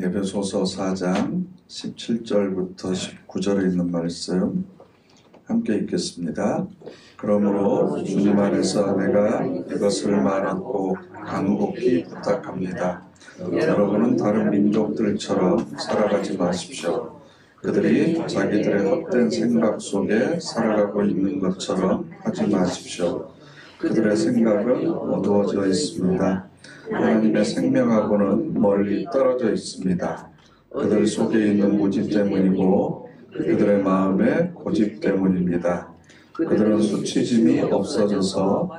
에베소서 4장 17절부터 19절에 있는 말씀 함께 읽겠습니다. 그러므로 주님 안에서 내가 이것을 말하고 간곡히 부탁합니다. 여러분은 다른 민족들처럼 살아가지 마십시오. 그들이 자기들의 헛된 생각 속에 살아가고 있는 것처럼 하지 마십시오. 그들의 생각은 어두워져 있습니다. 하나님의 생명하고는 멀리 떨어져 있습니다. 그들 속에 있는 무지 때문이고 그들의 마음의 고집 때문입니다. 그들은 수치심이 없어져서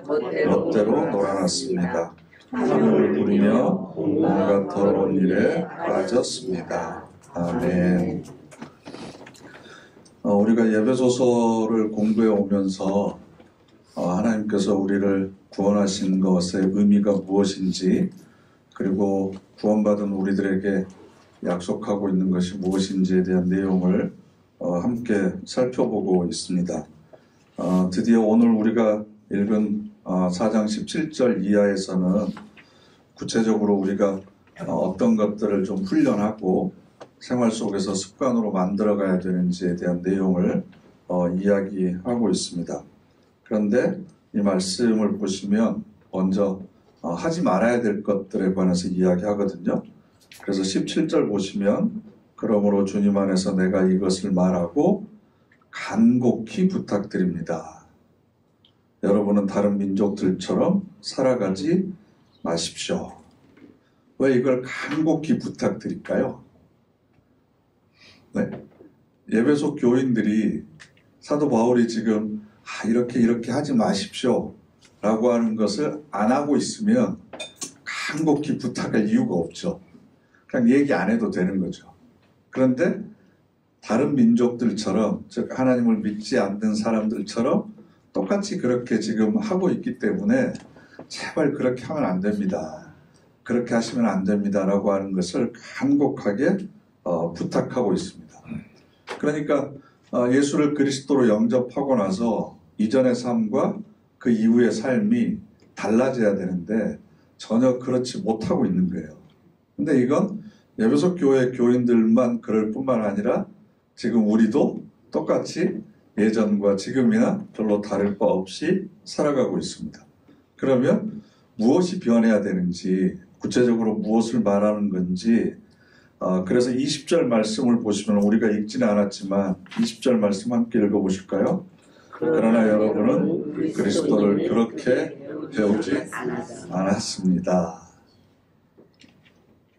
멋대로 놀아났습니다. 하늘을 부리며 온갖 더러운 일에 빠졌습니다. 아멘. 우리가 에베소서를 공부해 오면서 하나님께서 우리를 구원하신 것의 의미가 무엇인지, 그리고 구원받은 우리들에게 약속하고 있는 것이 무엇인지에 대한 내용을 함께 살펴보고 있습니다. 드디어 오늘 우리가 읽은 4장 17절 이하에서는 구체적으로 우리가 어떤 것들을 좀 훈련하고 생활 속에서 습관으로 만들어가야 되는지에 대한 내용을 이야기하고 있습니다. 그런데 이 말씀을 보시면 먼저 하지 말아야 될 것들에 관해서 이야기하거든요. 그래서 17절 보시면 그러므로 주님 안에서 내가 이것을 말하고 간곡히 부탁드립니다. 여러분은 다른 민족들처럼 살아가지 마십시오. 왜 이걸 간곡히 부탁드릴까요? 네. 에베소 교인들이 사도 바울이 지금 이렇게 하지 마십시오 라고 하는 것을 안 하고 있으면 간곡히 부탁할 이유가 없죠. 그냥 얘기 안 해도 되는 거죠. 그런데 다른 민족들처럼, 즉 하나님을 믿지 않는 사람들처럼 똑같이 그렇게 지금 하고 있기 때문에 제발 그렇게 하면 안 됩니다. 그렇게 하시면 안 됩니다 라고 하는 것을 간곡하게 부탁하고 있습니다. 그러니까 예수를 그리스도로 영접하고 나서 이전의 삶과 그 이후의 삶이 달라져야 되는데 전혀 그렇지 못하고 있는 거예요. 근데 이건 에베소 교회 교인들만 그럴 뿐만 아니라 지금 우리도 똑같이 예전과 지금이나 별로 다를 바 없이 살아가고 있습니다. 그러면 무엇이 변해야 되는지, 구체적으로 무엇을 말하는 건지, 그래서 20절 말씀을 보시면 우리가 읽지는 않았지만 20절 말씀 함께 읽어보실까요? 그러나 여러분은 그리스도를 그렇게 배우지 않았습니다.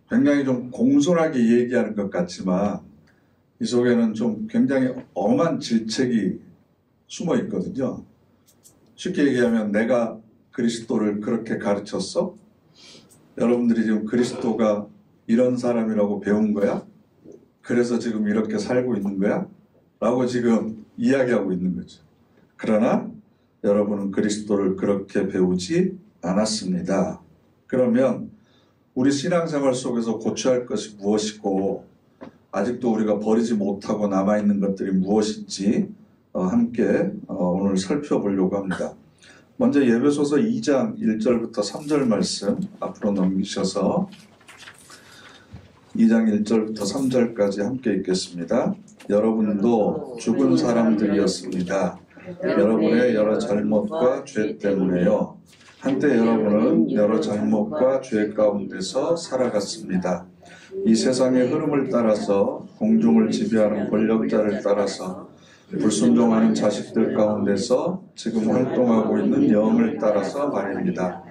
굉장히 좀 공손하게 얘기하는 것 같지만 이 속에는 좀 굉장히 엄한 질책이 숨어 있거든요. 쉽게 얘기하면 내가 그리스도를 그렇게 가르쳤어? 여러분들이 지금 그리스도가 이런 사람이라고 배운 거야? 그래서 지금 이렇게 살고 있는 거야? 라고 지금 이야기하고 있는 거죠. 그러나 여러분은 그리스도를 그렇게 배우지 않았습니다. 그러면 우리 신앙생활 속에서 고쳐야 할 것이 무엇이고 아직도 우리가 버리지 못하고 남아있는 것들이 무엇인지 함께 오늘 살펴보려고 합니다. 먼저 에베소서 2장 1절부터 3절 말씀 앞으로 넘기셔서 2장 1절부터 3절까지 함께 읽겠습니다. 여러분도 죽은 사람들이었습니다. 여러분의 여러 잘못과 죄 때문에요. 한때 여러분은 여러 잘못과 죄 가운데서 살아갔습니다. 이 세상의 흐름을 따라서 공중을 지배하는 권력자를 따라서 불순종하는 자식들 가운데서 지금 활동하고 있는 영을 따라서 말입니다.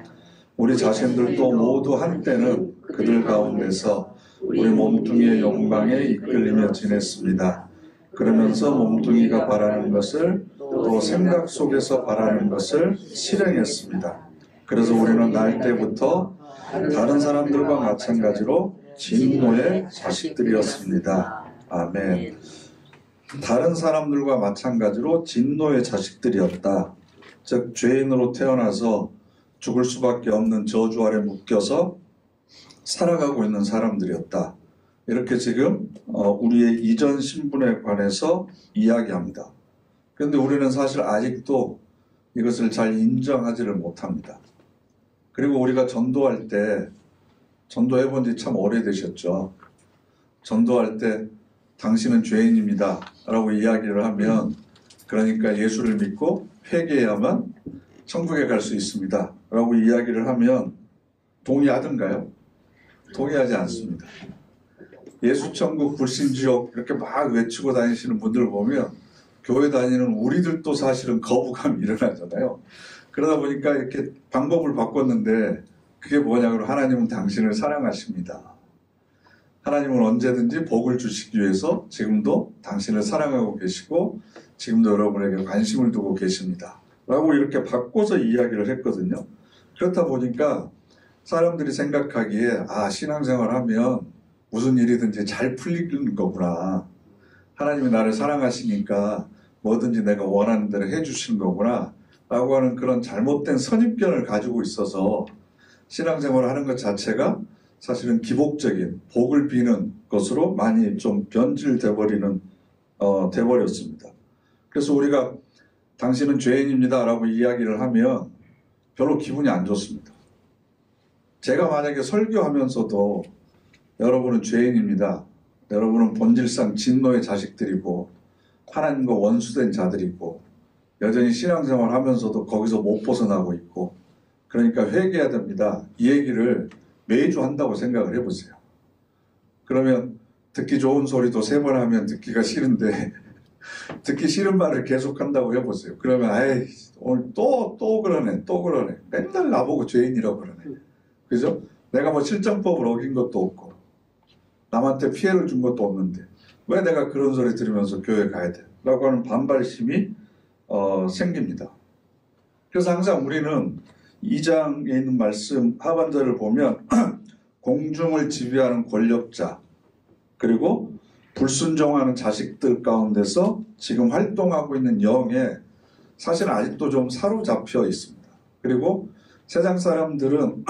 우리 자신들도 모두 한때는 그들 가운데서 우리 몸뚱이의 욕망에 이끌리며 지냈습니다. 그러면서 몸뚱이가 바라는 것을 또 생각 속에서 바라는 것을 실행했습니다. 그래서 우리는 날 때부터 다른 사람들과 마찬가지로 진노의 자식들이었습니다. 아멘. 다른 사람들과 마찬가지로 진노의 자식들이었다. 즉 죄인으로 태어나서 죽을 수밖에 없는 저주 아래 묶여서 살아가고 있는 사람들이었다. 이렇게 지금 우리의 이전 신분에 관해서 이야기합니다. 그런데 우리는 사실 아직도 이것을 잘 인정하지를 못합니다. 그리고 우리가 전도할 때 전도해본 지 참 오래되셨죠. 전도할 때 당신은 죄인입니다 라고 이야기를 하면, 그러니까 예수를 믿고 회개해야만 천국에 갈 수 있습니다 라고 이야기를 하면 동의하던가요? 동의하지 않습니다. 예수 천국 불신지옥 이렇게 막 외치고 다니시는 분들 보면 교회 다니는 우리들도 사실은 거부감이 일어나잖아요. 그러다 보니까 이렇게 방법을 바꿨는데, 그게 뭐냐면 하나님은 당신을 사랑하십니다. 하나님은 언제든지 복을 주시기 위해서 지금도 당신을 사랑하고 계시고 지금도 여러분에게 관심을 두고 계십니다 라고 이렇게 바꿔서 이야기를 했거든요. 그렇다 보니까 사람들이 생각하기에 신앙생활 하면 무슨 일이든지 잘 풀리는 거구나, 하나님이 나를 사랑하시니까 뭐든지 내가 원하는 대로 해주시는 거구나 라고 하는 그런 잘못된 선입견을 가지고 있어서 신앙생활을 하는 것 자체가 사실은 기복적인 복을 비는 것으로 많이 좀 변질돼 버렸습니다. 그래서 우리가 당신은 죄인입니다 라고 이야기를 하면 별로 기분이 안 좋습니다. 제가 만약에 설교하면서도 여러분은 죄인입니다, 여러분은 본질상 진노의 자식들이고 하나님과 원수된 자들이고 여전히 신앙생활 하면서도 거기서 못 벗어나고 있고 그러니까 회개해야 됩니다, 이 얘기를 매주 한다고 생각을 해보세요. 그러면 듣기 좋은 소리도 3번 하면 듣기가 싫은데 듣기 싫은 말을 계속 한다고 해보세요. 그러면 오늘 또 그러네 맨날 나보고 죄인이라고 그러네. 그죠? 내가 뭐 실정법을 어긴 것도 없고 남한테 피해를 준 것도 없는데 왜 내가 그런 소리 들으면서 교회 가야 돼? 라고 하는 반발심이 생깁니다. 그래서 항상 우리는 2장에 있는 말씀 하반절을 보면 공중을 지배하는 권력자 그리고 불순종하는 자식들 가운데서 지금 활동하고 있는 영에 사실 아직도 좀 사로잡혀 있습니다. 그리고 세상 사람들은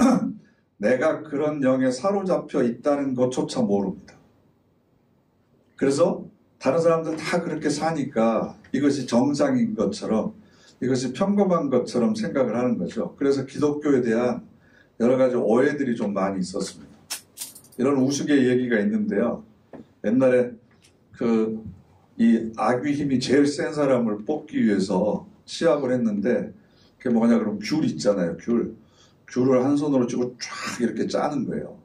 내가 그런 영에 사로잡혀 있다는 것조차 모릅니다. 그래서 다른 사람들 다 그렇게 사니까 이것이 정상인 것처럼, 이것이 평범한 것처럼 생각을 하는 거죠. 그래서 기독교에 대한 여러 가지 오해들이 좀 많이 있었습니다. 이런 우스개 얘기가 있는데요. 옛날에 이 악의 힘이 제일 센 사람을 뽑기 위해서 시합을 했는데, 그게 뭐냐 그러면 귤 있잖아요. 귤을 한 손으로 쥐고 쫙 이렇게 짜는 거예요.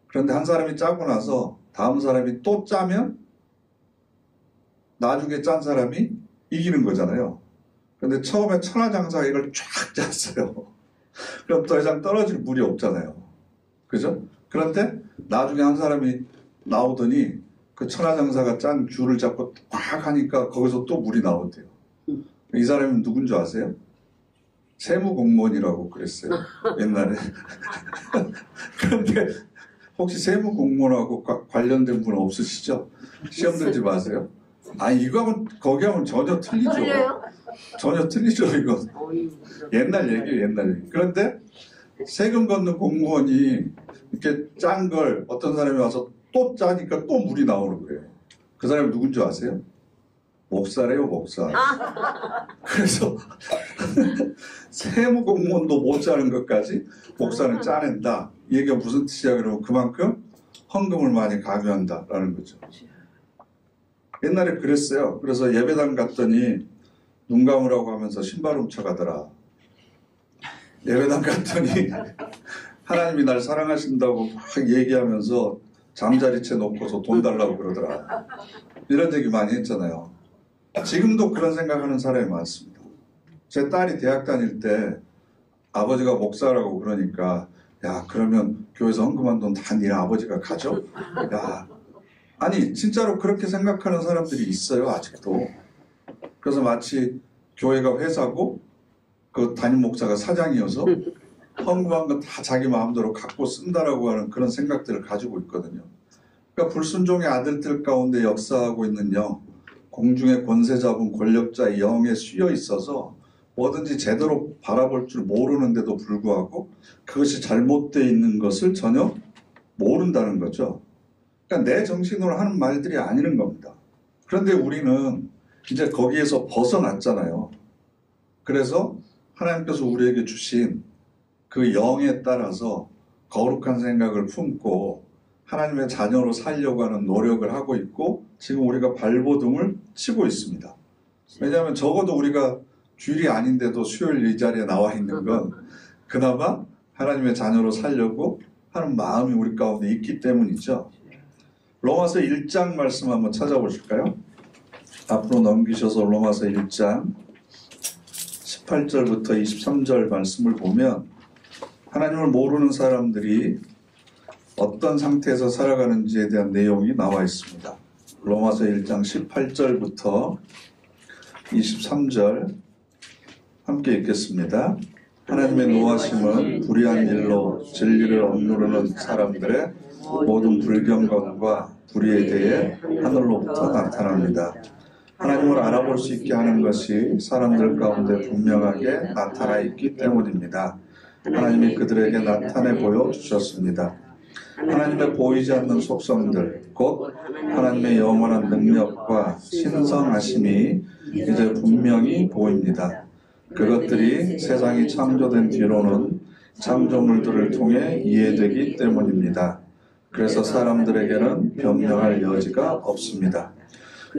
그런데 한 사람이 짜고 나서 다음 사람이 또 짜면 나중에 짠 사람이 이기는 거잖아요. 그런데 처음에 천하장사가 이걸 쫙 짰어요. 그럼 더 이상 떨어질 물이 없잖아요. 그죠? 그런데 나중에 한 사람이 나오더니 그 천하장사가 짠 귤을 잡고 꽉 하니까 거기서 또 물이 나온대요. 이 사람이 누군 줄 아세요? 세무공무원이라고 그랬어요. 옛날에. 그런데 혹시 세무공무원하고 관련된 분 없으시죠? 시험 들지 마세요. 이거하고 거기하고는 전혀 틀리죠. 전혀 틀리죠, 이거. 옛날 얘기예요, 옛날 얘기. 그런데 세금 걷는 공무원이 이렇게 짠 걸 어떤 사람이 와서 또 짜니까 또 물이 나오는 거예요. 그 사람이 누군지 아세요? 목사래요, 목사. 그래서 세무공무원도 못 짜는 것까지 목사는 짜낸다. 이 얘기가 무슨 뜻이야? 그러면 그만큼 헌금을 많이 강요한다라는 거죠. 옛날에 그랬어요. 그래서 예배당 갔더니 눈 감으라고 하면서 신발 훔쳐가더라. 예배당 갔더니 하나님이 날 사랑하신다고 막 얘기하면서 잠자리채 놓고서 돈 달라고 그러더라. 이런 얘기 많이 했잖아요. 지금도 그런 생각하는 사람이 많습니다. 제 딸이 대학 다닐 때 아버지가 목사라고 그러니까 야, 그러면 교회에서 헌금한 돈 다 네 아버지가 가져? 야, 아니 진짜로 그렇게 생각하는 사람들이 있어요, 아직도. 그래서 마치 교회가 회사고 그 담임 목사가 사장이어서 헌금한 건 다 자기 마음대로 갖고 쓴다라고 하는 그런 생각들을 가지고 있거든요. 그러니까 불순종의 아들들 가운데 역사하고 있는 영, 공중의 권세 잡은 권력자의 영에 씌여 있어서 뭐든지 제대로 바라볼 줄 모르는데도 불구하고 그것이 잘못되어 있는 것을 전혀 모른다는 거죠. 그러니까 내 정신으로 하는 말들이 아니는 겁니다. 그런데 우리는 이제 거기에서 벗어났잖아요. 그래서 하나님께서 우리에게 주신 그 영에 따라서 거룩한 생각을 품고 하나님의 자녀로 살려고 하는 노력을 하고 있고 지금 우리가 발버둥을 치고 있습니다. 왜냐하면 적어도 우리가 주일이 아닌데도 수요일 이 자리에 나와 있는 건 그나마 하나님의 자녀로 살려고 하는 마음이 우리 가운데 있기 때문이죠. 로마서 1장 말씀 한번 찾아보실까요? 앞으로 넘기셔서 로마서 1장 18절부터 23절 말씀을 보면 하나님을 모르는 사람들이 어떤 상태에서 살아가는지에 대한 내용이 나와 있습니다. 로마서 1장 18절부터 23절 함께 읽겠습니다. 하나님의 노하심은 불의한 일로 진리를 억누르는 사람들의 모든 불경건과 불의에 대해 하늘로부터 나타납니다. 하나님을 알아볼 수 있게 하는 것이 사람들 가운데 분명하게 나타나 있기 때문입니다. 하나님이 그들에게 나타내 보여주셨습니다. 하나님의 보이지 않는 속성들, 곧 하나님의 영원한 능력과 신성하심이 이제 분명히 보입니다. 그것들이 세상이 창조된 뒤로는 창조물들을 통해 이해되기 때문입니다. 그래서 사람들에게는 변명할 여지가 없습니다.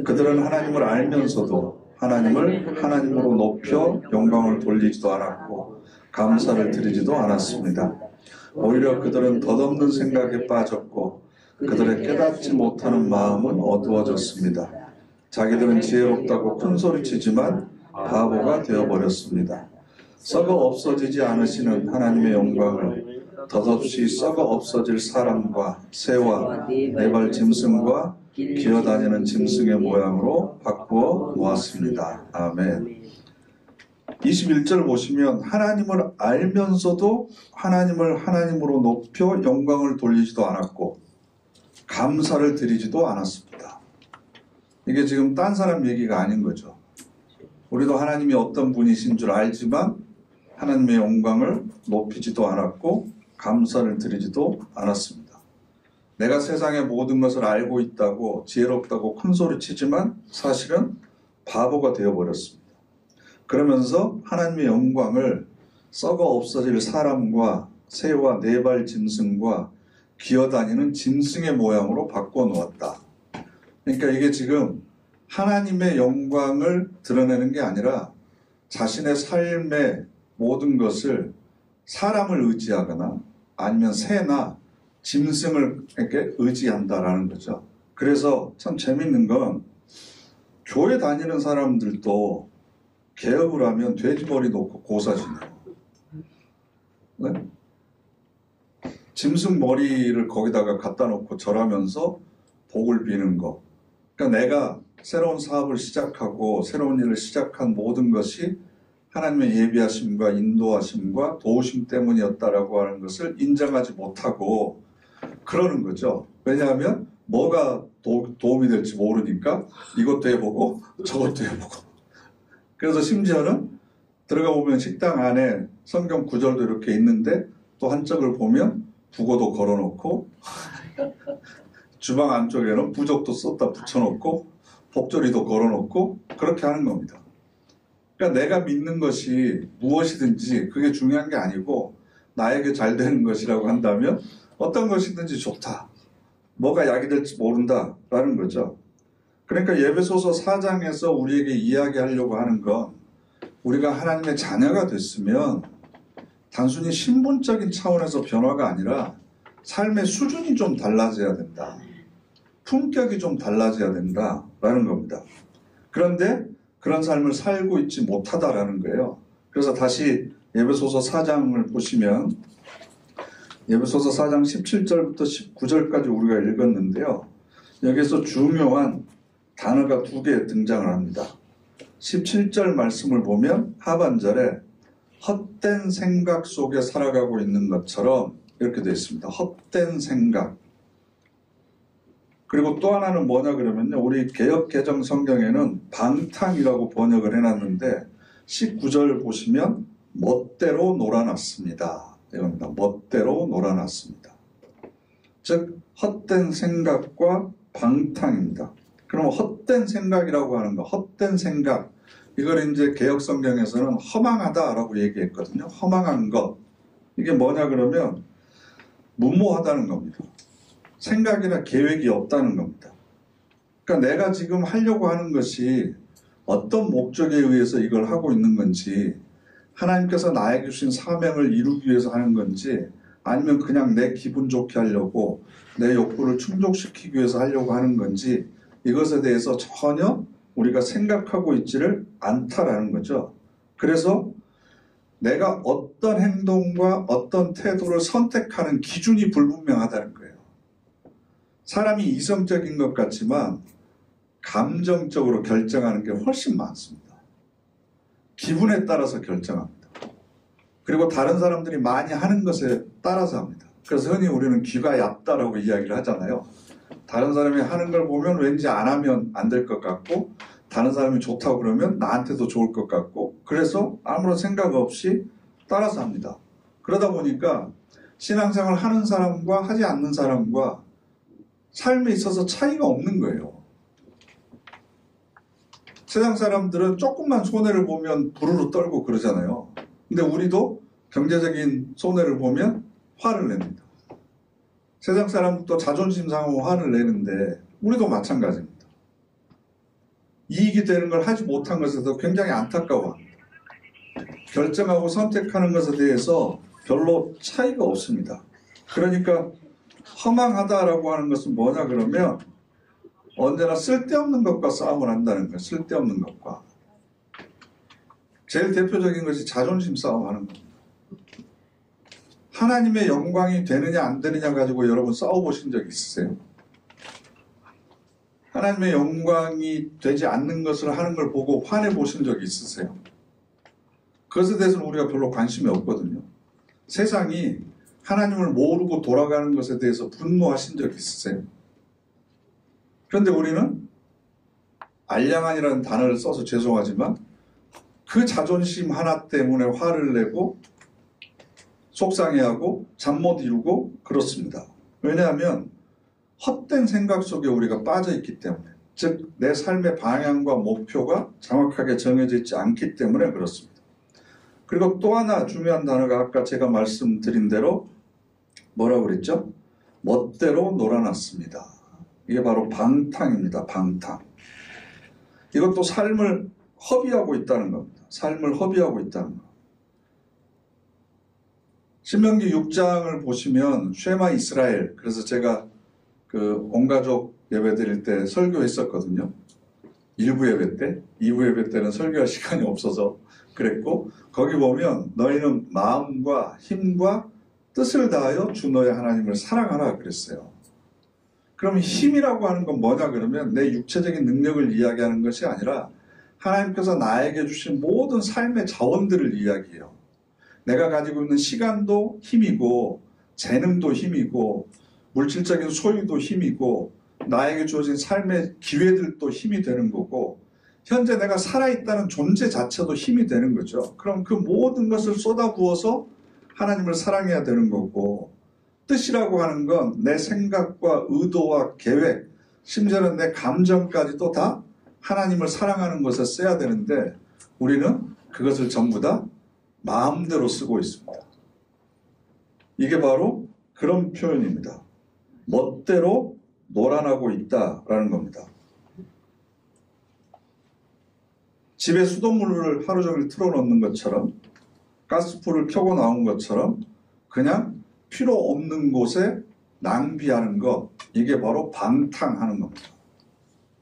그들은 하나님을 알면서도 하나님을 하나님으로 높여 영광을 돌리지도 않았고 감사를 드리지도 않았습니다. 오히려 그들은 덧없는 생각에 빠졌고 그들의 깨닫지 못하는 마음은 어두워졌습니다. 자기들은 지혜롭다고 큰소리치지만 바보가 되어버렸습니다. 썩어 없어지지 않으시는 하나님의 영광을 덧없이 썩어 없어질 사람과 새와 네발 짐승과 기어다니는 짐승의 모양으로 바꾸어 놓았습니다. 아멘. 21절 보시면 하나님을 알면서도 하나님을 하나님으로 높여 영광을 돌리지도 않았고 감사를 드리지도 않았습니다. 이게 지금 딴 사람 얘기가 아닌 거죠. 우리도 하나님이 어떤 분이신 줄 알지만 하나님의 영광을 높이지도 않았고 감사를 드리지도 않았습니다. 내가 세상의 모든 것을 알고 있다고 지혜롭다고 큰소리치지만 사실은 바보가 되어버렸습니다. 그러면서 하나님의 영광을 썩어 없어질 사람과 새와 네발 짐승과 기어다니는 짐승의 모양으로 바꿔 놓았다. 그러니까 이게 지금 하나님의 영광을 드러내는 게 아니라 자신의 삶의 모든 것을 사람을 의지하거나 아니면 새나 짐승을 이렇게 의지한다라는 거죠. 그래서 참 재밌는 건 교회 다니는 사람들도 개업을 하면 돼지머리 놓고 고사지네요. 네? 짐승 머리를 거기다가 갖다 놓고 절하면서 복을 비는 거. 그러니까 내가 새로운 사업을 시작하고 새로운 일을 시작한 모든 것이 하나님의 예비하심과 인도하심과 도우심 때문이었다라고 하는 것을 인정하지 못하고 그러는 거죠. 왜냐하면 뭐가 도움이 될지 모르니까 이것도 해보고 저것도 해보고. 그래서 심지어는 들어가 보면 식당 안에 성경 구절도 이렇게 있는데 또 한쪽을 보면 북어도 걸어놓고 주방 안쪽에는 부적도 썼다 붙여놓고 복조리도 걸어놓고 그렇게 하는 겁니다. 그러니까 내가 믿는 것이 무엇이든지 그게 중요한 게 아니고 나에게 잘 되는 것이라고 한다면 어떤 것이든지 좋다. 뭐가 약이 될지 모른다라는 거죠. 그러니까 예배소서 4장에서 우리에게 이야기하려고 하는 건 우리가 하나님의 자녀가 됐으면 단순히 신분적인 차원에서 변화가 아니라 삶의 수준이 좀 달라져야 된다. 품격이 좀 달라져야 된다라는 겁니다. 그런데 그런 삶을 살고 있지 못하다라는 거예요. 그래서 다시 예배소서 4장을 보시면 예배소서 4장 17절부터 19절까지 우리가 읽었는데요. 여기서 중요한 단어가 두 개 등장을 합니다. 17절 말씀을 보면 하반절에 헛된 생각 속에 살아가고 있는 것처럼 이렇게 되어 있습니다. 헛된 생각. 그리고 또 하나는 뭐냐 그러면요. 우리 개역개정 성경에는 방탕이라고 번역을 해놨는데 19절 보시면 멋대로 놀아놨습니다. 이겁니다. 멋대로 놀아놨습니다. 즉 헛된 생각과 방탕입니다. 그럼 헛된 생각이라고 하는 거, 헛된 생각, 이걸 이제 개역 성경에서는 허망하다라고 얘기했거든요. 허망한 것. 이게 뭐냐 그러면 무모하다는 겁니다. 생각이나 계획이 없다는 겁니다. 그러니까 내가 지금 하려고 하는 것이 어떤 목적에 의해서 이걸 하고 있는 건지, 하나님께서 나에게 주신 사명을 이루기 위해서 하는 건지, 아니면 그냥 내 기분 좋게 하려고 내 욕구를 충족시키기 위해서 하려고 하는 건지, 이것에 대해서 전혀 우리가 생각하고 있지를 않다라는 거죠. 그래서 내가 어떤 행동과 어떤 태도를 선택하는 기준이 불분명하다는 거예요. 사람이 이성적인 것 같지만 감정적으로 결정하는 게 훨씬 많습니다. 기분에 따라서 결정합니다. 그리고 다른 사람들이 많이 하는 것에 따라서 합니다. 그래서 흔히 우리는 귀가 얇다라고 이야기를 하잖아요. 다른 사람이 하는 걸 보면 왠지 안 하면 안 될 것 같고, 다른 사람이 좋다고 그러면 나한테도 좋을 것 같고, 그래서 아무런 생각 없이 따라서 합니다. 그러다 보니까 신앙생활을 하는 사람과 하지 않는 사람과 삶에 있어서 차이가 없는 거예요. 세상 사람들은 조금만 손해를 보면 부르르 떨고 그러잖아요. 근데 우리도 경제적인 손해를 보면 화를 냅니다. 세상 사람도 자존심 상하고 화를 내는데 우리도 마찬가지입니다. 이익이 되는 걸 하지 못한 것에도 굉장히 안타까워합니다. 결정하고 선택하는 것에 대해서 별로 차이가 없습니다. 그러니까 허망하다라고 하는 것은 뭐냐 그러면 언제나 쓸데없는 것과 싸움을 한다는 거예요. 쓸데없는 것과. 제일 대표적인 것이 자존심 싸움하는 겁니다. 하나님의 영광이 되느냐 안 되느냐 가지고 여러분 싸워보신 적 있으세요? 하나님의 영광이 되지 않는 것을 하는 걸 보고 화내보신 적 있으세요? 그것에 대해서는 우리가 별로 관심이 없거든요. 세상이 하나님을 모르고 돌아가는 것에 대해서 분노하신 적 있으세요? 그런데 우리는 알량한이라는 단어를 써서 죄송하지만 그 자존심 하나 때문에 화를 내고 속상해하고 잠 못 이루고 그렇습니다. 왜냐하면 헛된 생각 속에 우리가 빠져 있기 때문에, 즉 내 삶의 방향과 목표가 정확하게 정해져 있지 않기 때문에 그렇습니다. 그리고 또 하나 중요한 단어가 아까 제가 말씀드린 대로 뭐라고 그랬죠? 멋대로 놀아놨습니다. 이게 바로 방탕입니다. 방탕. 이것도 삶을 허비하고 있다는 겁니다. 삶을 허비하고 있다는 겁니다. 신명기 6장을 보시면 쉐마 이스라엘, 그래서 제가 그 온가족 예배 드릴 때 설교했었거든요. 1부 예배 때, 2부 예배 때는 설교할 시간이 없어서 그랬고, 거기 보면 너희는 마음과 힘과 뜻을 다하여 주 너의 하나님을 사랑하라 그랬어요. 그럼 힘이라고 하는 건 뭐냐 그러면 내 육체적인 능력을 이야기하는 것이 아니라 하나님께서 나에게 주신 모든 삶의 자원들을 이야기해요. 내가 가지고 있는 시간도 힘이고 재능도 힘이고 물질적인 소유도 힘이고 나에게 주어진 삶의 기회들도 힘이 되는 거고 현재 내가 살아있다는 존재 자체도 힘이 되는 거죠. 그럼 그 모든 것을 쏟아부어서 하나님을 사랑해야 되는 거고, 뜻이라고 하는 건 내 생각과 의도와 계획, 심지어는 내 감정까지도 다 하나님을 사랑하는 것에 써야 되는데 우리는 그것을 전부 다 마음대로 쓰고 있습니다. 이게 바로 그런 표현입니다. 멋대로 놀아나고 있다라는 겁니다. 집에 수돗물을 하루 종일 틀어놓는 것처럼, 가스불을 켜고 나온 것처럼 그냥 필요 없는 곳에 낭비하는 것, 이게 바로 방탕하는 겁니다.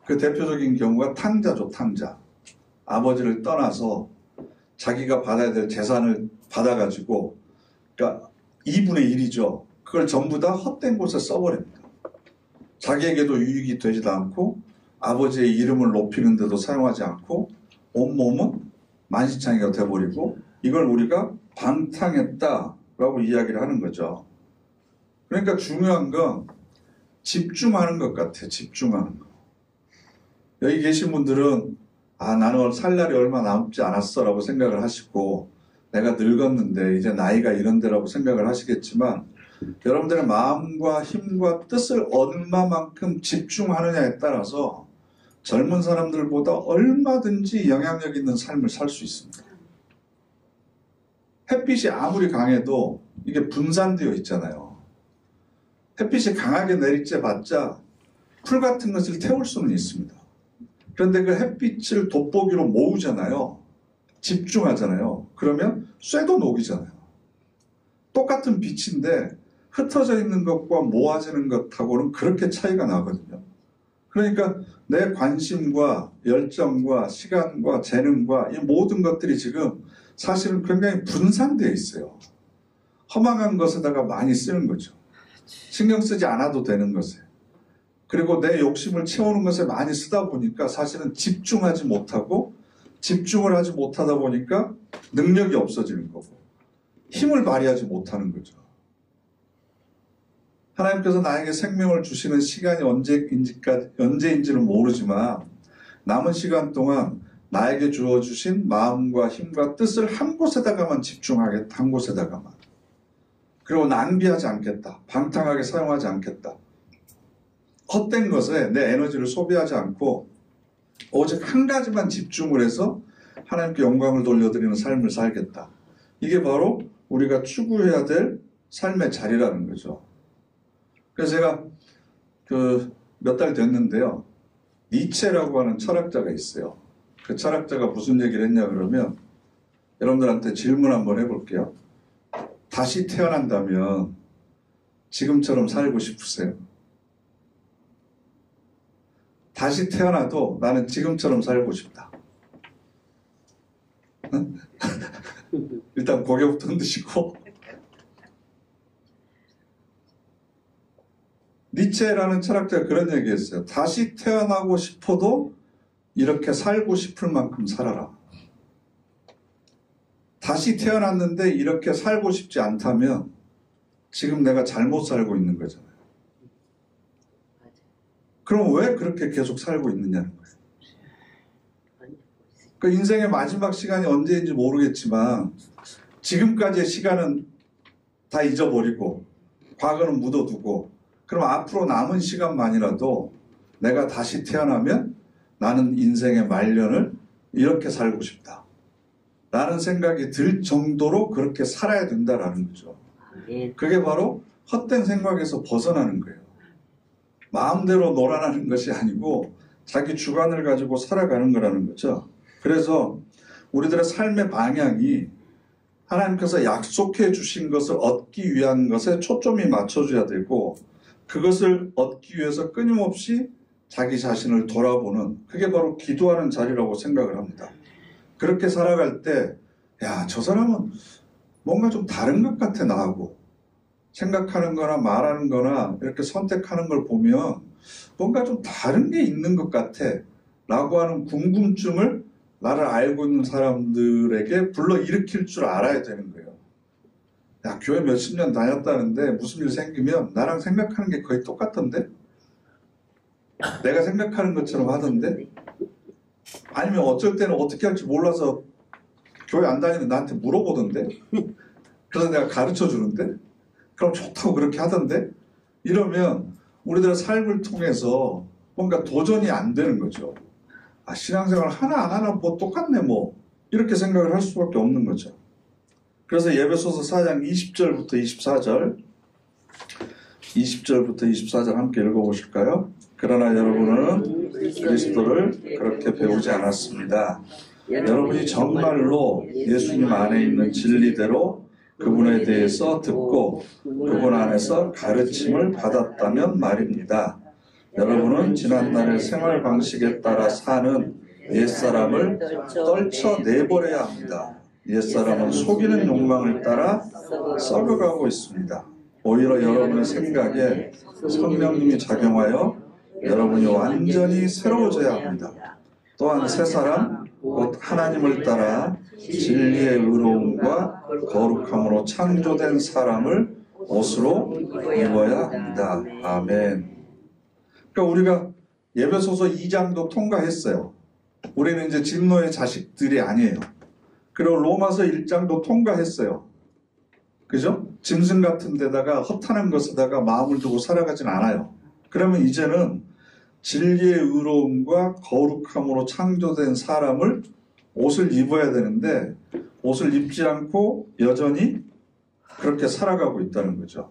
그 대표적인 경우가 탕자죠. 탕자. 아버지를 떠나서 자기가 받아야 될 재산을 받아가지고, 그러니까 2분의 1이죠. 그걸 전부 다 헛된 곳에 써버립니다. 자기에게도 유익이 되지도 않고 아버지의 이름을 높이는 데도 사용하지 않고 온몸은 만신창이가 돼버리고, 이걸 우리가 방탕했다라고 이야기를 하는 거죠. 그러니까 중요한 건 집중하는 것 같아요. 집중하는 거. 여기 계신 분들은 나는 살 날이 얼마 남지 않았어 라고 생각을 하시고 내가 늙었는데 이제 나이가 이런데라고 생각을 하시겠지만, 여러분들의 마음과 힘과 뜻을 얼마만큼 집중하느냐에 따라서 젊은 사람들보다 얼마든지 영향력 있는 삶을 살 수 있습니다. 햇빛이 아무리 강해도 이게 분산되어 있잖아요. 햇빛이 강하게 내리쬐 봤자 풀 같은 것을 태울 수는 있습니다. 그런데 그 햇빛을 돋보기로 모으잖아요. 집중하잖아요. 그러면 쇠도 녹이잖아요. 똑같은 빛인데 흩어져 있는 것과 모아지는 것하고는 그렇게 차이가 나거든요. 그러니까 내 관심과 열정과 시간과 재능과 이 모든 것들이 지금 사실은 굉장히 분산되어 있어요. 허망한 것에다가 많이 쓰는 거죠. 신경 쓰지 않아도 되는 것에. 그리고 내 욕심을 채우는 것에 많이 쓰다 보니까 사실은 집중하지 못하고, 집중을 하지 못하다 보니까 능력이 없어지는 거고 힘을 발휘하지 못하는 거죠. 하나님께서 나에게 생명을 주시는 시간이 언제인지는 모르지만 남은 시간 동안 나에게 주어주신 마음과 힘과 뜻을 한 곳에다가만 집중하겠다. 한 곳에다가만. 그리고 낭비하지 않겠다. 방탕하게 사용하지 않겠다. 헛된 것에 내 에너지를 소비하지 않고 오직 한 가지만 집중을 해서 하나님께 영광을 돌려드리는 삶을 살겠다. 이게 바로 우리가 추구해야 될 삶의 자리라는 거죠. 그래서 제가 몇 달 됐는데요. 니체라고 하는 철학자가 있어요. 그 철학자가 무슨 얘기를 했냐 그러면 여러분들한테 질문 한번 해볼게요. 다시 태어난다면 지금처럼 살고 싶으세요? 다시 태어나도 나는 지금처럼 살고 싶다. 응? 일단 고개부터 흔드시고. 니체라는 철학자가 그런 얘기했어요. 다시 태어나고 싶어도 이렇게 살고 싶을 만큼 살아라. 다시 태어났는데 이렇게 살고 싶지 않다면 지금 내가 잘못 살고 있는 거잖아요. 그럼 왜 그렇게 계속 살고 있느냐는 거예요. 그 인생의 마지막 시간이 언제인지 모르겠지만 지금까지의 시간은 다 잊어버리고 과거는 묻어두고 그럼 앞으로 남은 시간만이라도 내가 다시 태어나면 나는 인생의 말년을 이렇게 살고 싶다. 라는 생각이 들 정도로 그렇게 살아야 된다라는 거죠. 그게 바로 헛된 생각에서 벗어나는 거예요. 마음대로 놀아나는 것이 아니고 자기 주관을 가지고 살아가는 거라는 거죠. 그래서 우리들의 삶의 방향이 하나님께서 약속해 주신 것을 얻기 위한 것에 초점이 맞춰져야 되고 그것을 얻기 위해서 끊임없이 자기 자신을 돌아보는 그게 바로 기도하는 자리라고 생각을 합니다. 그렇게 살아갈 때 야, 저 사람은 뭔가 좀 다른 것 같아 나하고 생각하는 거나 말하는 거나 이렇게 선택하는 걸 보면 뭔가 좀 다른 게 있는 것 같아 라고 하는 궁금증을 나를 알고 있는 사람들에게 불러일으킬 줄 알아야 되는 거예요. 야, 교회 몇십 년 다녔다는데 무슨 일 생기면 나랑 생각하는 게 거의 똑같던데? 내가 생각하는 것처럼 하던데? 아니면 어쩔 때는 어떻게 할지 몰라서 교회 안 다니면 나한테 물어보던데? 그래서 내가 가르쳐 주는데? 그럼 좋다고 그렇게 하던데? 이러면 우리들의 삶을 통해서 뭔가 도전이 안 되는 거죠. 아, 신앙생활 하나 안 하나 뭐 똑같네 뭐 이렇게 생각을 할 수밖에 없는 거죠. 그래서 예배소서 4장 20절부터 24절 20절부터 24절 함께 읽어보실까요? 그러나 여러분은 그리스도를 그렇게 배우지 않았습니다. 여러분이 정말로 예수님 안에 있는 진리대로 그분에 대해서 듣고 그분 안에서 가르침을 받았다면 말입니다. 여러분은 지난날의 생활 방식에 따라 사는 옛사람을 떨쳐내버려야 합니다. 옛사람은 속이는 욕망을 따라 썩어가고 있습니다. 오히려 여러분의 생각에 성령님이 작용하여 여러분이 완전히 새로워져야 합니다. 또한 새 사람, 곧 하나님을 따라 진리의 의로움과 거룩함으로 창조된 사람을 옷으로 입어야 합니다. 아멘. 그러니까 우리가 예배소서 2장도 통과했어요. 우리는 이제 진노의 자식들이 아니에요. 그리고 로마서 1장도 통과했어요. 그죠? 짐승 같은 데다가 허탄한 것에다가 마음을 두고 살아가진 않아요. 그러면 이제는 진리의 의로움과 거룩함으로 창조된 사람을 옷을 입어야 되는데 옷을 입지 않고 여전히 그렇게 살아가고 있다는 거죠.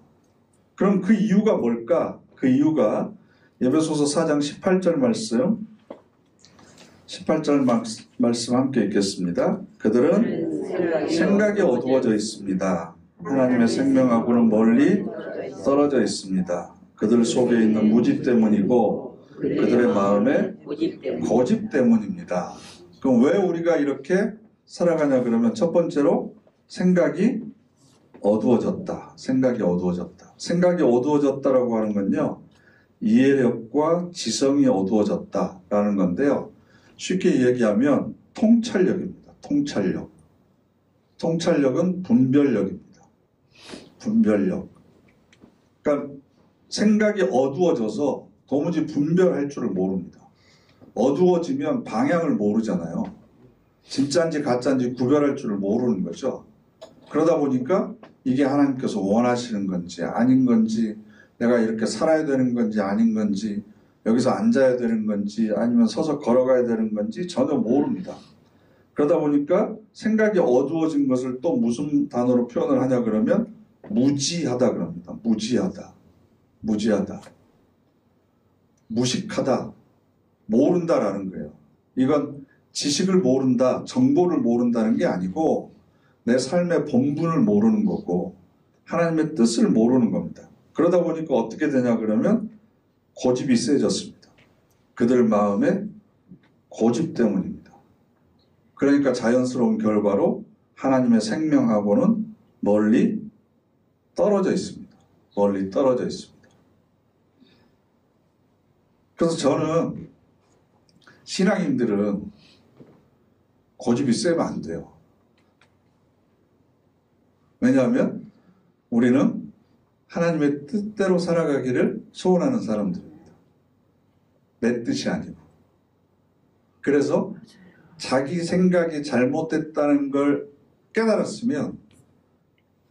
그럼 그 이유가 뭘까? 그 이유가 에베소서 4장 18절 말씀 18절 말씀 함께 읽겠습니다. 그들은 생각이 어두워져 있습니다. 하나님의 생명하고는 멀리 떨어져 있습니다. 그들 속에 있는 무지 때문이고 그들의 마음의 고집 때문입니다. 그럼 왜 우리가 이렇게 살아가냐 그러면 첫 번째로 생각이 어두워졌다. 생각이 어두워졌다. 생각이 어두워졌다라고 하는 건요. 이해력과 지성이 어두워졌다라는 건데요. 쉽게 얘기하면 통찰력입니다. 통찰력. 통찰력은 분별력입니다. 분별력. 그러니까 생각이 어두워져서 도무지 분별할 줄을 모릅니다. 어두워지면 방향을 모르잖아요. 진짜인지 가짜인지 구별할 줄을 모르는 거죠. 그러다 보니까 이게 하나님께서 원하시는 건지 아닌 건지 내가 이렇게 살아야 되는 건지 아닌 건지 여기서 앉아야 되는 건지 아니면 서서 걸어가야 되는 건지 전혀 모릅니다. 그러다 보니까 생각이 어두워진 것을 또 무슨 단어로 표현을 하냐 그러면 무지하다 그럽니다. 무지하다. 무지하다. 무식하다. 모른다라는 거예요. 이건 지식을 모른다, 정보를 모른다는 게 아니고 내 삶의 본분을 모르는 거고 하나님의 뜻을 모르는 겁니다. 그러다 보니까 어떻게 되냐 그러면 고집이 세졌습니다. 그들 마음의 고집 때문입니다. 그러니까 자연스러운 결과로 하나님의 생명하고는 멀리 떨어져 있습니다. 멀리 떨어져 있습니다. 그래서 저는 신앙인들은 고집이 세면 안 돼요. 왜냐하면 우리는 하나님의 뜻대로 살아가기를 소원하는 사람들입니다. 내 뜻이 아니고. 그래서 자기 생각이 잘못됐다는 걸 깨달았으면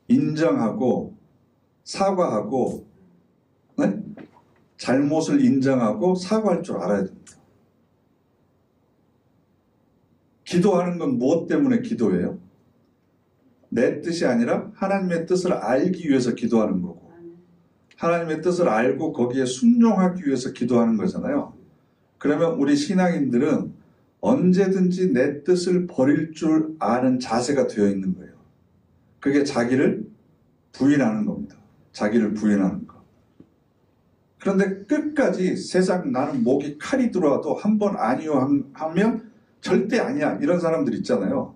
인정하고 사과하고 네? 잘못을 인정하고 사과할 줄 알아야 됩니다. 기도하는 건 무엇 때문에 기도해요? 내 뜻이 아니라 하나님의 뜻을 알기 위해서 기도하는 거고 하나님의 뜻을 알고 거기에 순종하기 위해서 기도하는 거잖아요. 그러면 우리 신앙인들은 언제든지 내 뜻을 버릴 줄 아는 자세가 되어 있는 거예요. 그게 자기를 부인하는 겁니다. 자기를 부인하는 거. 그런데 끝까지 세상 나는 목이 칼이 들어와도 한 번 아니요 하면 절대 아니야. 이런 사람들 있잖아요.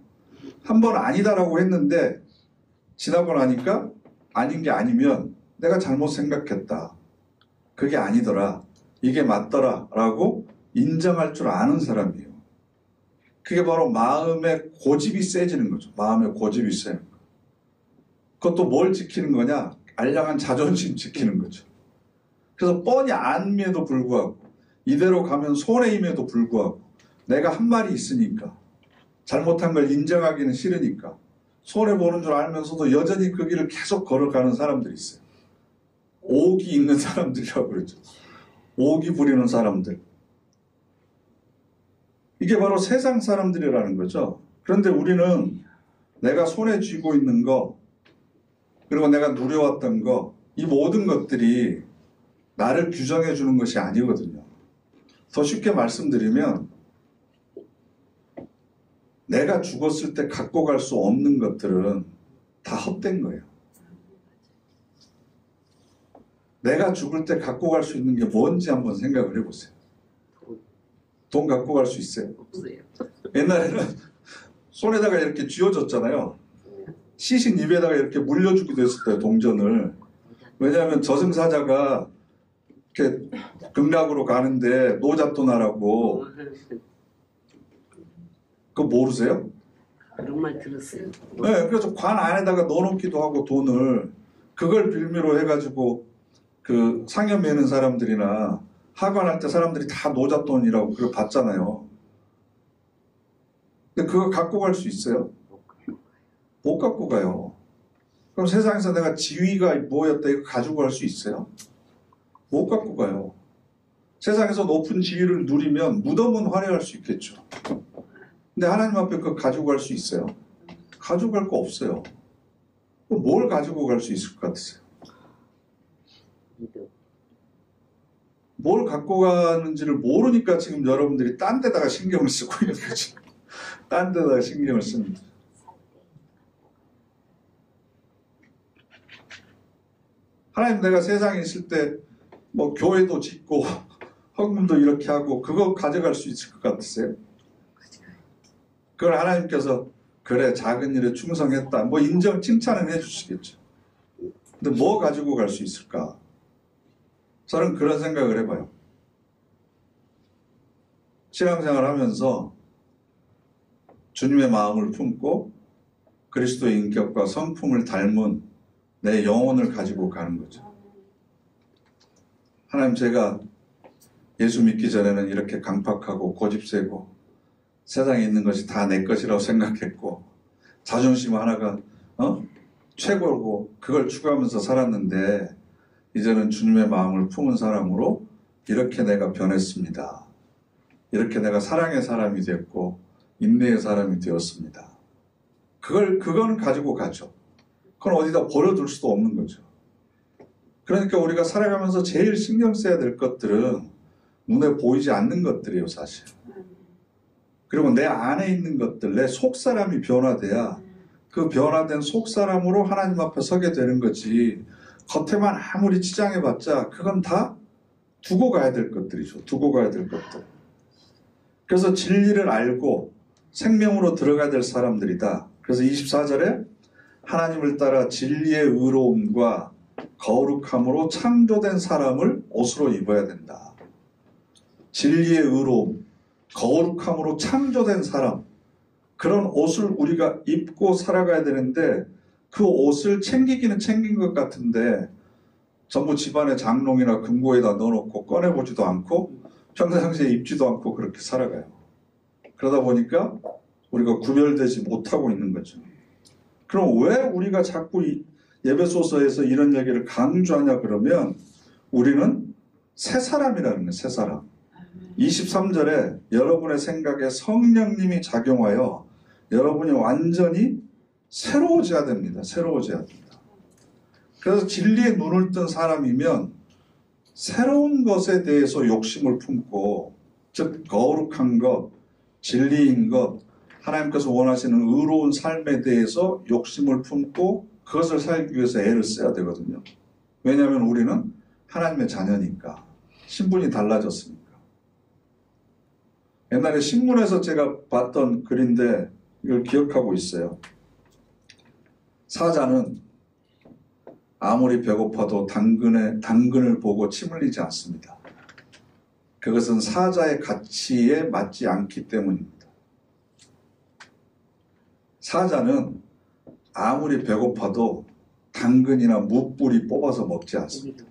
한 번 아니다라고 했는데 지나고 나니까 아닌 게 아니면 내가 잘못 생각했다. 그게 아니더라. 이게 맞더라. 라고 인정할 줄 아는 사람이에요. 그게 바로 마음의 고집이 세지는 거죠. 마음의 고집이 세는 거. 그것도 뭘 지키는 거냐? 알량한 자존심 지키는 거죠. 그래서 뻔히 안임에도 불구하고 이대로 가면 손해임에도 불구하고 내가 한 말이 있으니까 잘못한 걸 인정하기는 싫으니까 손해보는 줄 알면서도 여전히 그 길을 계속 걸어가는 사람들이 있어요. 오기 있는 사람들이라고 그러죠. 오기 부리는 사람들. 이게 바로 세상 사람들이라는 거죠. 그런데 우리는 내가 손에 쥐고 있는 거 그리고 내가 누려왔던 거 이 모든 것들이 나를 규정해 주는 것이 아니거든요. 더 쉽게 말씀드리면 내가 죽었을 때 갖고 갈 수 없는 것들은 다 헛된 거예요. 내가 죽을 때 갖고 갈 수 있는 게 뭔지 한번 생각을 해보세요. 돈 갖고 갈 수 있어요? 없어요. 옛날에는 손에다가 이렇게 쥐어줬잖아요. 시신 입에다가 이렇게 물려주기도 했었대요. 동전을. 왜냐하면 저승사자가 이렇게 극락으로 가는데 노잣돈하라고. 그거 모르세요? 그런 말 들었어요. 네, 그래서 관 안에다가 넣어놓기도 하고 돈을 그걸 빌미로 해가지고 그 상여 매는 사람들이나 하관할 때 사람들이 다 노잣돈이라고 그걸 받잖아요. 근데 그거 갖고 갈 수 있어요? 못 갖고 가요. 그럼 세상에서 내가 지위가 뭐였다 이거 가지고 갈 수 있어요? 못 갖고 가요. 세상에서 높은 지위를 누리면 무덤은 화려할 수 있겠죠. 근데 하나님 앞에 그거 가지고 갈 수 있어요? 가지고 갈 거 없어요. 뭘 가지고 갈 수 있을 것 같으세요? 뭘 갖고 가는지를 모르니까 지금 여러분들이 딴 데다가 신경을 쓰고 있는 거죠. 딴 데다가 신경을 씁니다. 하나님, 내가 세상에 있을 때 뭐 교회도 짓고 헌금도 이렇게 하고 그거 가져갈 수 있을 것 같으세요? 그걸 하나님께서 그래 작은 일에 충성했다 뭐 인정 칭찬은 해주시겠죠. 근데 뭐 가지고 갈 수 있을까? 저는 그런 생각을 해봐요. 신앙생활 하면서 주님의 마음을 품고 그리스도의 인격과 성품을 닮은 내 영혼을 가지고 가는 거죠. 하나님, 제가 예수 믿기 전에는 이렇게 강팍하고 고집세고 세상에 있는 것이 다 내 것이라고 생각했고 자존심 하나가 최고고 그걸 추구하면서 살았는데 이제는 주님의 마음을 품은 사람으로 이렇게 내가 변했습니다. 이렇게 내가 사랑의 사람이 됐고 인내의 사람이 되었습니다. 그건 가지고 가죠. 그건 어디다 버려둘 수도 없는 거죠. 그러니까 우리가 살아가면서 제일 신경 써야 될 것들은 눈에 보이지 않는 것들이에요, 사실. 그리고 내 안에 있는 것들, 내 속사람이 변화돼야 그 변화된 속사람으로 하나님 앞에 서게 되는 거지. 겉에만 아무리 치장해봤자 그건 다 두고 가야 될 것들이죠. 두고 가야 될 것들. 그래서 진리를 알고 생명으로 들어가야 될 사람들이다. 그래서 24절에 하나님을 따라 진리의 의로움과 거룩함으로 창조된 사람을 옷으로 입어야 된다. 진리의 의로움, 거룩함으로 창조된 사람, 그런 옷을 우리가 입고 살아가야 되는데 그 옷을 챙기기는 챙긴 것 같은데 전부 집안에 장롱이나 금고에다 넣어놓고 꺼내보지도 않고 평상시에 입지도 않고 그렇게 살아가요. 그러다 보니까 우리가 구별되지 못하고 있는 거죠. 그럼 왜 우리가 자꾸 예배소서에서 이런 얘기를 강조하냐 그러면 우리는 새 사람이라는 거예요. 새 사람. 23절에 여러분의 생각에 성령님이 작용하여 여러분이 완전히 새로워져야 됩니다. 새로워져야 됩니다. 그래서 진리에 눈을 뜬 사람이면 새로운 것에 대해서 욕심을 품고 즉 거룩한 것, 진리인 것, 하나님께서 원하시는 의로운 삶에 대해서 욕심을 품고 그것을 살기 위해서 애를 써야 되거든요. 왜냐하면 우리는 하나님의 자녀니까. 신분이 달라졌으니까. 옛날에 신문에서 제가 봤던 글인데 이걸 기억하고 있어요. 사자는 아무리 배고파도 당근을 보고 침 흘리지 않습니다. 그것은 사자의 가치에 맞지 않기 때문입니다. 사자는 아무리 배고파도 당근이나 무뿌리 뽑아서 먹지 않습니다.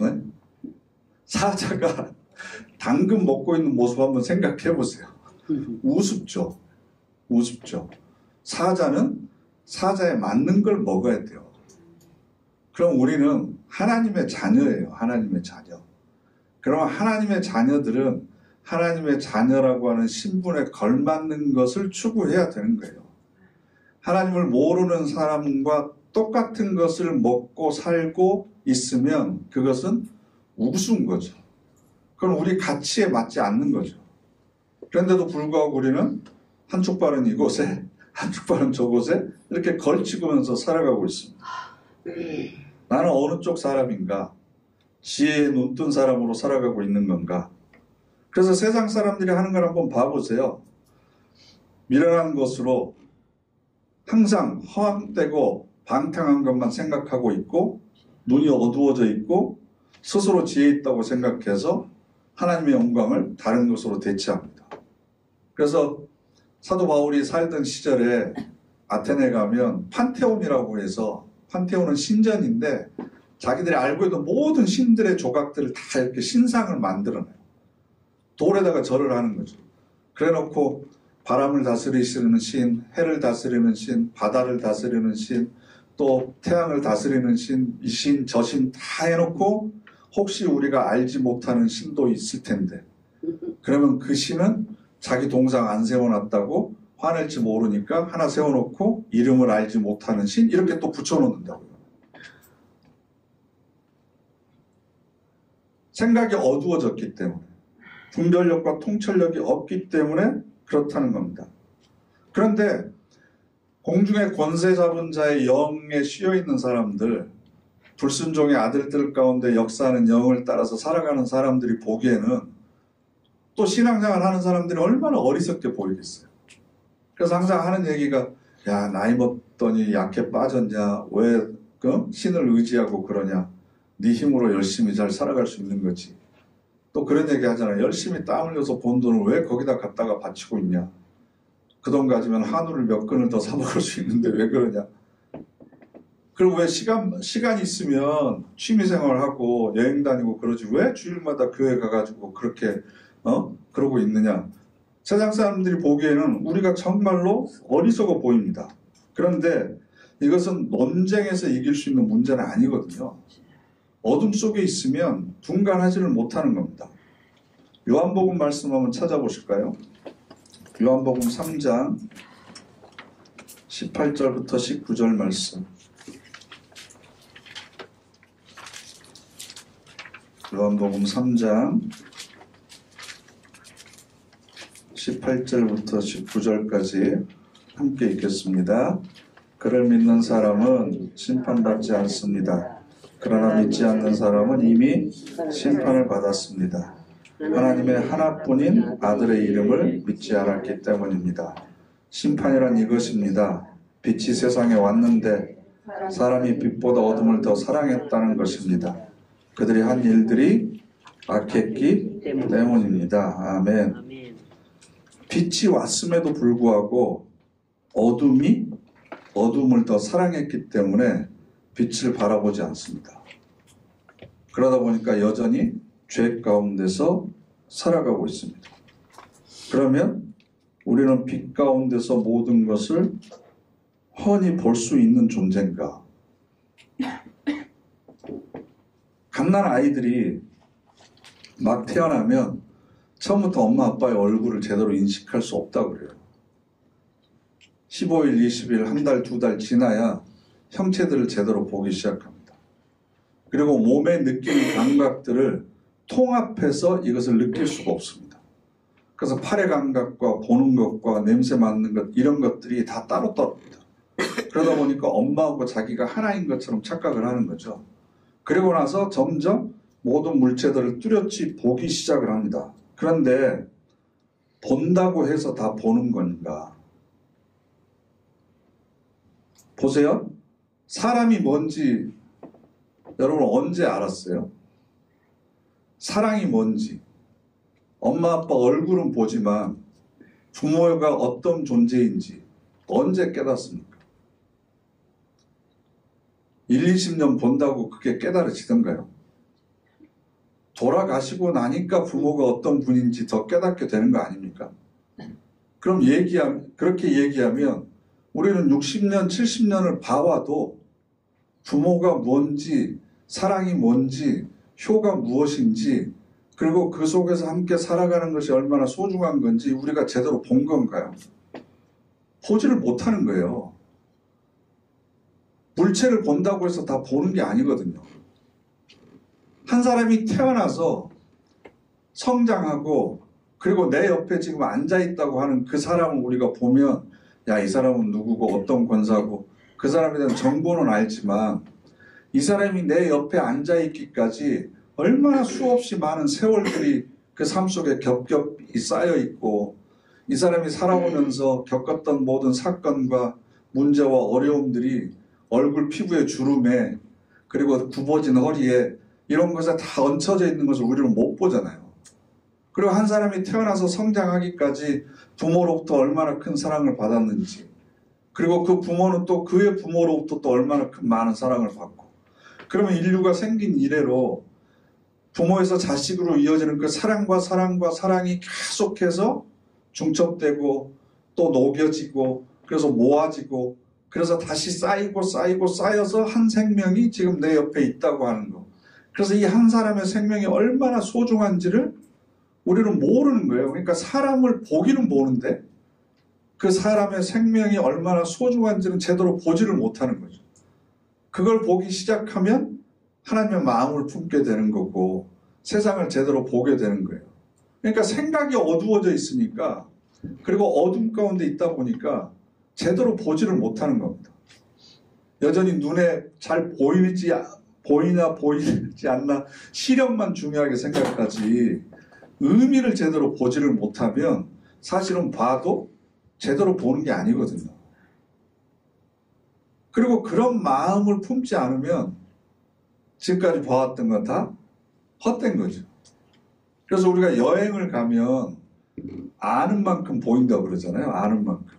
네? 사자가 당근 먹고 있는 모습 한번 생각해 보세요. 우습죠. 우습죠. 사자는 사자에 맞는 걸 먹어야 돼요. 그럼 우리는 하나님의 자녀예요. 하나님의 자녀. 그러면 하나님의 자녀들은 하나님의 자녀라고 하는 신분에 걸맞는 것을 추구해야 되는 거예요. 하나님을 모르는 사람과 똑같은 것을 먹고 살고 있으면 그것은 우스운 거죠. 그건 우리 가치에 맞지 않는 거죠. 그런데도 불구하고 우리는 한쪽 발은 이곳에 한쪽 발은 저곳에 이렇게 걸치면서 살아가고 있습니다. 나는 어느 쪽 사람인가? 지혜에 눈뜬 사람으로 살아가고 있는 건가? 그래서 세상 사람들이 하는 걸 한번 봐보세요. 미련한 것으로 항상 허황되고 방탕한 것만 생각하고 있고 눈이 어두워져 있고 스스로 지혜 있다고 생각해서 하나님의 영광을 다른 것으로 대체합니다. 그래서 사도 바울이 살던 시절에 아테네에 가면 판테온이라고 해서 판테온은 신전인데 자기들이 알고 있는 모든 신들의 조각들을 다 이렇게 신상을 만들어내요. 돌에다가 절을 하는 거죠. 그래놓고 바람을 다스리시는 신, 해를 다스리는 신, 바다를 다스리는 신, 또 태양을 다스리는 신, 이 신, 저 신 다 해놓고 혹시 우리가 알지 못하는 신도 있을 텐데 그러면 그 신은 자기 동상 안 세워놨다고 화낼지 모르니까 하나 세워놓고 이름을 알지 못하는 신 이렇게 또 붙여놓는다고요. 생각이 어두워졌기 때문에, 분별력과 통찰력이 없기 때문에 그렇다는 겁니다. 그런데 공중의 권세 잡은 자의 영에 씌어있는 사람들, 불순종의 아들들 가운데 역사하는 영을 따라서 살아가는 사람들이 보기에는 또 신앙생활 하는 사람들이 얼마나 어리석게 보이겠어요. 그래서 항상 하는 얘기가, 야, 나이 먹더니 약해 빠졌냐, 왜 신을 의지하고 그러냐, 네 힘으로 열심히 잘 살아갈 수 있는 거지. 또 그런 얘기 하잖아요. 열심히 땀 흘려서 번 돈을 왜 거기다 갖다가 바치고 있냐. 그 돈 가지면 한우를 몇 근을 더 사 먹을 수 있는데 왜 그러냐. 그리고 왜 시간 있으면 취미생활하고 여행 다니고 그러지 왜 주일마다 교회 가가지고 그렇게 그러고 있느냐. 세상 사람들이 보기에는 우리가 정말로 어리석어 보입니다. 그런데 이것은 논쟁에서 이길 수 있는 문제는 아니거든요. 어둠 속에 있으면 분간하지를 못하는 겁니다. 요한복음 말씀 한번 찾아보실까요? 요한복음 3장 18절부터 19절 말씀. 요한복음 3장 18절부터 19절까지 함께 읽겠습니다. 그를 믿는 사람은 심판받지 않습니다. 그러나 믿지 않는 사람은 이미 심판을 받았습니다. 하나님의 하나뿐인 아들의 이름을 믿지 않았기 때문입니다. 심판이란 이것입니다. 빛이 세상에 왔는데 사람이 빛보다 어둠을 더 사랑했다는 것입니다. 그들이 한 일들이 악했기 때문입니다. 아멘. 빛이 왔음에도 불구하고 어둠이 어둠을 더 사랑했기 때문에 빛을 바라보지 않습니다. 그러다 보니까 여전히 죄 가운데서 살아가고 있습니다. 그러면 우리는 빛 가운데서 모든 것을 훤히 볼 수 있는 존재인가? 갓난 아이들이 막 태어나면 처음부터 엄마 아빠의 얼굴을 제대로 인식할 수 없다고 그래요. 15일, 20일, 한 달, 두 달 지나야 형체들을 제대로 보기 시작합니다. 그리고 몸에 느끼는 감각들을 통합해서 이것을 느낄 수가 없습니다. 그래서 팔의 감각과 보는 것과 냄새 맡는 것 이런 것들이 다 따로따로입니다. 그러다 보니까 엄마하고 자기가 하나인 것처럼 착각을 하는 거죠. 그리고 나서 점점 모든 물체들을 뚜렷이 보기 시작을 합니다. 그런데 본다고 해서 다 보는 건가? 보세요. 사람이 뭔지 여러분 언제 알았어요? 사랑이 뭔지. 엄마 아빠 얼굴은 보지만 부모가 어떤 존재인지 언제 깨닫습니까? 1, 20년 본다고 그게 깨달아지던가요? 돌아가시고 나니까 부모가 어떤 분인지 더 깨닫게 되는 거 아닙니까? 그럼 그렇게 얘기하면 우리는 60년, 70년을 봐와도 부모가 뭔지, 사랑이 뭔지, 효가 무엇인지, 그리고 그 속에서 함께 살아가는 것이 얼마나 소중한 건지 우리가 제대로 본 건가요? 보지를 못하는 거예요. 물체를 본다고 해서 다 보는 게 아니거든요. 한 사람이 태어나서 성장하고 그리고 내 옆에 지금 앉아있다고 하는 그 사람을 우리가 보면 야, 이 사람은 누구고 어떤 권사고 그 사람에 대한 정보는 알지만 이 사람이 내 옆에 앉아있기까지 얼마나 수없이 많은 세월들이 그 삶 속에 겹겹이 쌓여있고 이 사람이 살아오면서 겪었던 모든 사건과 문제와 어려움들이 얼굴 피부의 주름에 그리고 굽어진 허리에 이런 것에 다 얹혀져 있는 것을 우리는 못 보잖아요. 그리고 한 사람이 태어나서 성장하기까지 부모로부터 얼마나 큰 사랑을 받았는지 그리고 그 부모는 또 그의 부모로부터 또 얼마나 큰 많은 사랑을 받고 그러면 인류가 생긴 이래로 부모에서 자식으로 이어지는 그 사랑과 사랑이 계속해서 중첩되고 또 녹여지고 그래서 모아지고 그래서 다시 쌓여서 한 생명이 지금 내 옆에 있다고 하는 거. 그래서 이 한 사람의 생명이 얼마나 소중한지를 우리는 모르는 거예요. 그러니까 사람을 보기는 보는데 그 사람의 생명이 얼마나 소중한지는 제대로 보지를 못하는 거죠. 그걸 보기 시작하면 하나님의 마음을 품게 되는 거고 세상을 제대로 보게 되는 거예요. 그러니까 생각이 어두워져 있으니까, 그리고 어둠 가운데 있다 보니까 제대로 보지를 못하는 겁니다. 여전히 눈에 잘 보이나 보이지 않나 시력만 중요하게 생각하지 의미를 제대로 보지를 못하면 사실은 봐도 제대로 보는 게 아니거든요. 그리고 그런 마음을 품지 않으면 지금까지 봐왔던 건 다 헛된 거죠. 그래서 우리가 여행을 가면 아는 만큼 보인다고 그러잖아요. 아는 만큼.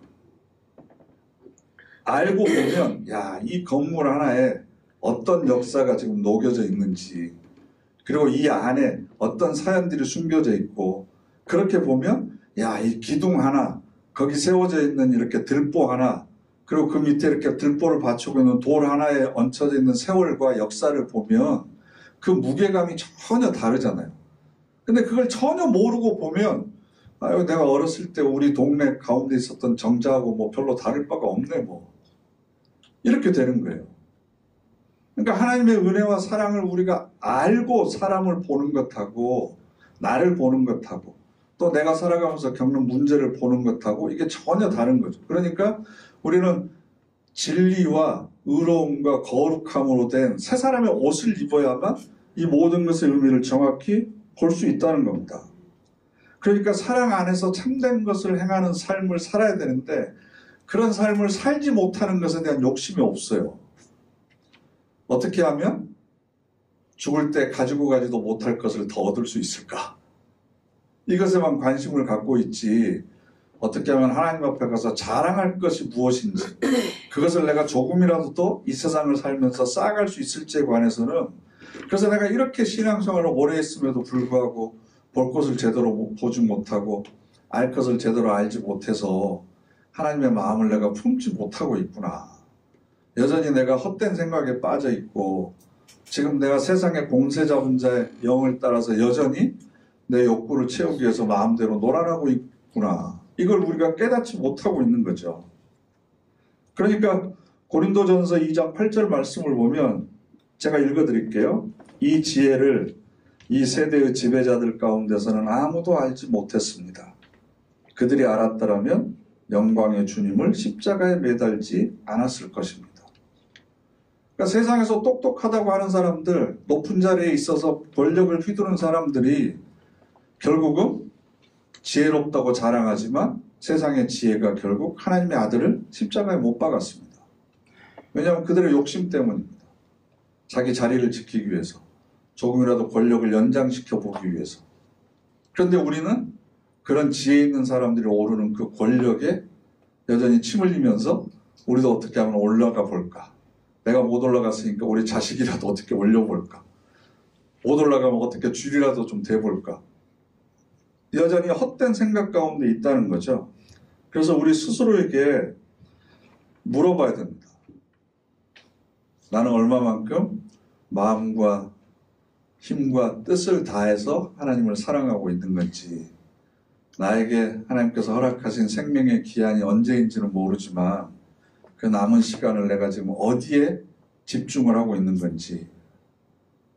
알고 보면 야, 이 건물 하나에 어떤 역사가 지금 녹여져 있는지, 그리고 이 안에 어떤 사연들이 숨겨져 있고, 그렇게 보면 야, 이 기둥 하나, 거기 세워져 있는 이렇게 들보 하나, 그리고 그 밑에 이렇게 들보를 받치고 있는 돌 하나에 얹혀져 있는 세월과 역사를 보면 그 무게감이 전혀 다르잖아요. 근데 그걸 전혀 모르고 보면 아유, 내가 어렸을 때 우리 동네 가운데 있었던 정자하고 뭐 별로 다를 바가 없네 뭐 이렇게 되는 거예요. 그러니까 하나님의 은혜와 사랑을 우리가 알고 사람을 보는 것하고 나를 보는 것하고 또 내가 살아가면서 겪는 문제를 보는 것하고 이게 전혀 다른 거죠. 그러니까 우리는 진리와 의로움과 거룩함으로 된 새 사람의 옷을 입어야만 이 모든 것의 의미를 정확히 볼 수 있다는 겁니다. 그러니까 사랑 안에서 참된 것을 행하는 삶을 살아야 되는데 그런 삶을 살지 못하는 것에 대한 욕심이 없어요. 어떻게 하면 죽을 때 가지고 가지도 못할 것을 더 얻을 수 있을까? 이것에만 관심을 갖고 있지 어떻게 하면 하나님 앞에 가서 자랑할 것이 무엇인지 그것을 내가 조금이라도 더 이 세상을 살면서 쌓아갈 수 있을지에 관해서는 그래서 내가 이렇게 신앙생활을 오래 했음에도 불구하고 볼 것을 제대로 보지 못하고 알 것을 제대로 알지 못해서 하나님의 마음을 내가 품지 못하고 있구나. 여전히 내가 헛된 생각에 빠져 있고 지금 내가 세상의 공세 잡은 자의 영을 따라서 여전히 내 욕구를 채우기 위해서 마음대로 놀아나고 있구나. 이걸 우리가 깨닫지 못하고 있는 거죠. 그러니까 고린도전서 2장 8절 말씀을 보면 제가 읽어드릴게요. 이 지혜를 이 세대의 지배자들 가운데서는 아무도 알지 못했습니다. 그들이 알았더라면 영광의 주님을 십자가에 매달지 않았을 것입니다. 그러니까 세상에서 똑똑하다고 하는 사람들, 높은 자리에 있어서 권력을 휘두른 사람들이 결국은 지혜롭다고 자랑하지만 세상의 지혜가 결국 하나님의 아들을 십자가에 못 박았습니다. 왜냐하면 그들의 욕심 때문입니다. 자기 자리를 지키기 위해서, 조금이라도 권력을 연장시켜 보기 위해서. 그런데 우리는 그런 지혜 있는 사람들이 오르는 그 권력에 여전히 침 흘리면서 우리도 어떻게 하면 올라가 볼까? 내가 못 올라갔으니까 우리 자식이라도 어떻게 올려볼까? 못 올라가면 어떻게 줄이라도 좀 대볼까? 여전히 헛된 생각 가운데 있다는 거죠. 그래서 우리 스스로에게 물어봐야 됩니다. 나는 얼마만큼 마음과 힘과 뜻을 다해서 하나님을 사랑하고 있는 건지, 나에게 하나님께서 허락하신 생명의 기한이 언제인지는 모르지만 그 남은 시간을 내가 지금 어디에 집중을 하고 있는 건지,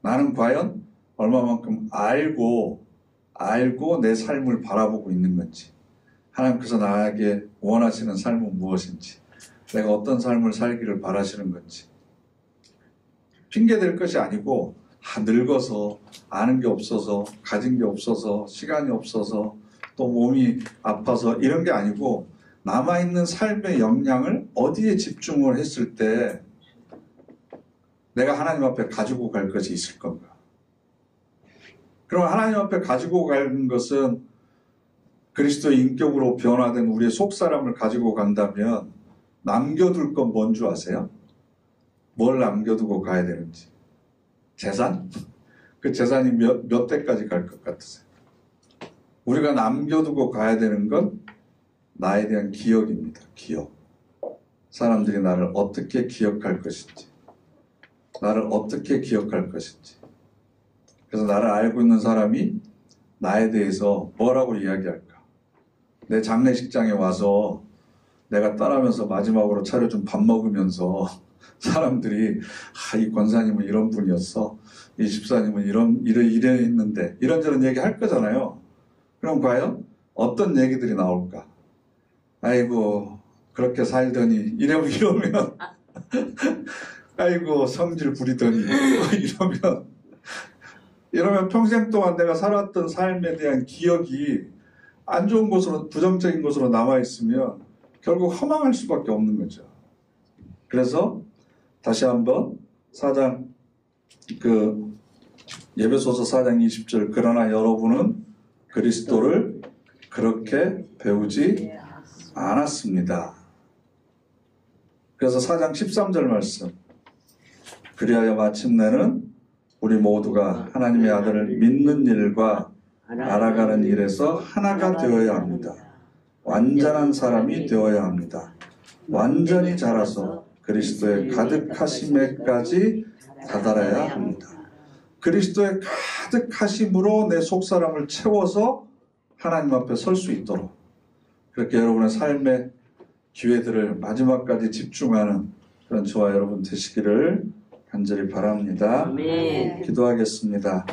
나는 과연 얼마만큼 알고 내 삶을 바라보고 있는 건지, 하나님께서 나에게 원하시는 삶은 무엇인지, 내가 어떤 삶을 살기를 바라시는 건지. 핑계댈 것이 아니고 늙어서 아는 게 없어서 가진 게 없어서 시간이 없어서 또 몸이 아파서 이런 게 아니고 남아있는 삶의 역량을 어디에 집중을 했을 때 내가 하나님 앞에 가지고 갈 것이 있을 건가. 그럼 하나님 앞에 가지고 가는 것은 그리스도의 인격으로 변화된 우리의 속사람을 가지고 간다면 남겨둘 건 뭔 줄 아세요? 뭘 남겨두고 가야 되는지. 재산? 그 재산이 몇 대까지 갈 것 같으세요? 우리가 남겨두고 가야 되는 건 나에 대한 기억입니다. 기억. 사람들이 나를 어떻게 기억할 것인지, 나를 어떻게 기억할 것인지. 그래서 나를 알고 있는 사람이 나에 대해서 뭐라고 이야기할까? 내 장례식장에 와서 내가 떠나면서 마지막으로 차려준 밥 먹으면서 사람들이 이 권사님은 이런 분이었어. 이 집사님은 이래 했는데 이런저런 얘기 할 거잖아요. 그럼 과연 어떤 얘기들이 나올까? 아이고 그렇게 살더니 이러면 아이고 성질 부리더니 이러면 평생 동안 내가 살았던 삶에 대한 기억이 안 좋은 곳으로 부정적인 곳으로 남아있으면 결국 허망할 수밖에 없는 거죠. 그래서 다시 한번 4장 예배소서 4장 20절 그러나 여러분은 그리스도를 그렇게 배우지 않았습니다. 그래서 4장 13절 말씀 그리하여 마침내는 우리 모두가 하나님의 아들을 믿는 일과 알아가는 일에서 하나가 되어야 합니다. 완전한 사람이 되어야 합니다. 완전히 자라서 그리스도의 가득하심에까지 다다라야 합니다. 그리스도의 가득하심으로 내 속사람을 채워서 하나님 앞에 설 수 있도록 그렇게 여러분의 삶의 기회들을 마지막까지 집중하는 그런 저와 여러분 되시기를 간절히 바랍니다. 아멘. 기도하겠습니다.